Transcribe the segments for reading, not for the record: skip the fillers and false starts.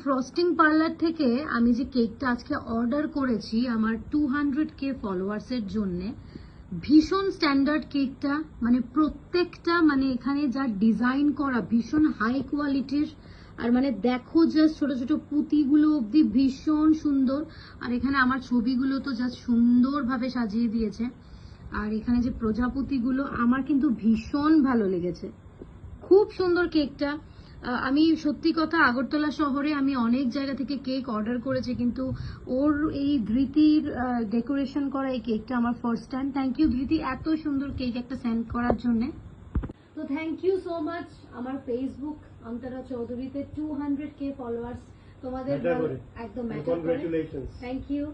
Frosting parlour থেকে আমি যে কেকটা আজকে অর্ডার করেছি আমার 200K ফলোয়ার্সের জন্য, ভীষণ স্ট্যান্ডার্ড কেকটা, মানে প্রত্যেকটা মানে এখানে যা ডিজাইন করা ভীষণ হাই কোয়ালিটির। আর মানে দেখো জাস্ট ছোট ছোট পুঁতিগুলো অবধি ভীষণ সুন্দর। আর এখানে আমার ছবিগুলো তো জাস্ট সুন্দরভাবে সাজিয়ে দিয়েছে। আর এখানে যে প্রজাপতিগুলো আমার কিন্তু ভীষণ ভালো লেগেছে, খুব সুন্দর কেকটা। আমি সত্যি কথা আগরতলা শহরে আমি অনেক জায়গা থেকে কেক অর্ডার করেছি, কিন্তু ওর এই ধৃতির ডেকোরেশন করা এই কেকটা আমার first time. Thank you Dhriti এত সুন্দর কেক একটা সেন্ড করার জন্য। তো থ্যাংক ইউ সো মাচ। আমার ফেসবুক অন্তরা চৌধুরীতে 200K ফলোয়ার্স তোমাদের একদম থ্যাংক ইউ।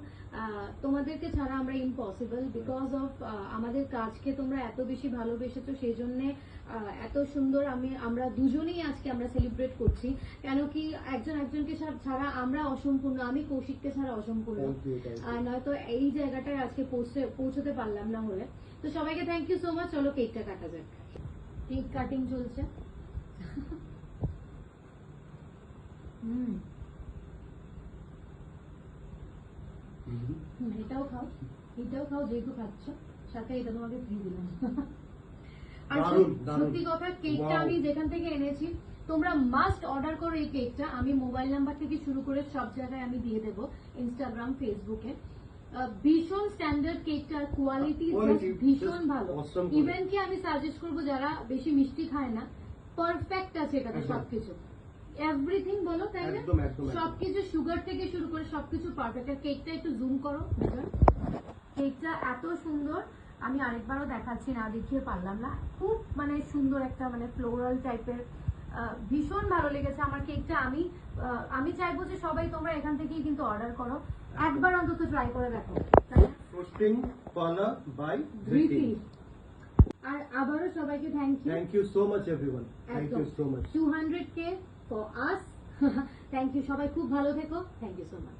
তোমাদেরকে ছাড়া আমরা ইম্পসিবল, বিকজ অফ আমাদের কাজকে তোমরা এত বেশি ভালোবেসেছো, সেই জন্য এত সুন্দর আমরা দুজনেই আজকে আমরা সেলিব্রেট করছি। কেন কি একজন একজনকে ছাড়া আমরা অসম্পূর্ণ, আমি কৌশিককে ছাড়া অসম্পূর্ণ, নয়তো এই জায়গাটায় আজকে পৌঁছতে পারলাম না হলে। তো সবাইকে থ্যাংক ইউ সো মাচ। চলো কেকটা কাটা যাক। কেক কাটিং চলছে। এটাও খাও যেহেতু খাচ্ছ, সাথে এটা তোমাকে ফ্রি দিলাম। আর সত্যি কথা কেকটা আমি যেখান থেকে এনেছি তোমরা মাস্ট অর্ডার করো এই কেকটা। আমি মোবাইল নাম্বার থেকে শুরু করে সব জায়গায় আমি দিয়ে দেবো, ইনস্টাগ্রাম, ফেসবুকে। ভীষণ স্ট্যান্ডার্ড কেকটার কোয়ালিটি ভীষণ ভালো। ইভেন কি আমি সাজেস্ট করবো যারা বেশি মিষ্টি খায় না, পারফেক্ট আছে এটাতে সবকিছু, এভরিথিং বলো তাই না, সবকিছু সুগার থেকে শুরু করে সবকিছু পারফেক্ট। আর কেকটা একটু জুম করো, কেকটা এত সুন্দর, আমি আরেকবারও দেখাচ্ছি, না দেখিয়ে পারলাম না। খুব মানে সুন্দর একটা মানে ফ্লোরাল টাইপের, ভীষণ ভালো লেগেছে আমার কেকটা। আমি চাইবো যে সবাই তোমরা এখান থেকেই কিন্তু অর্ডার করো, একবার অন্তত ট্রাই করে দেখো। Frosting parlour by Dhriti. আর আবারও সবাইকে thank you so much everyone, thank you so much. 200K for us. Thank you, সবাই খুব ভালো থেকো, থ্যাংক ইউ সো মাচ।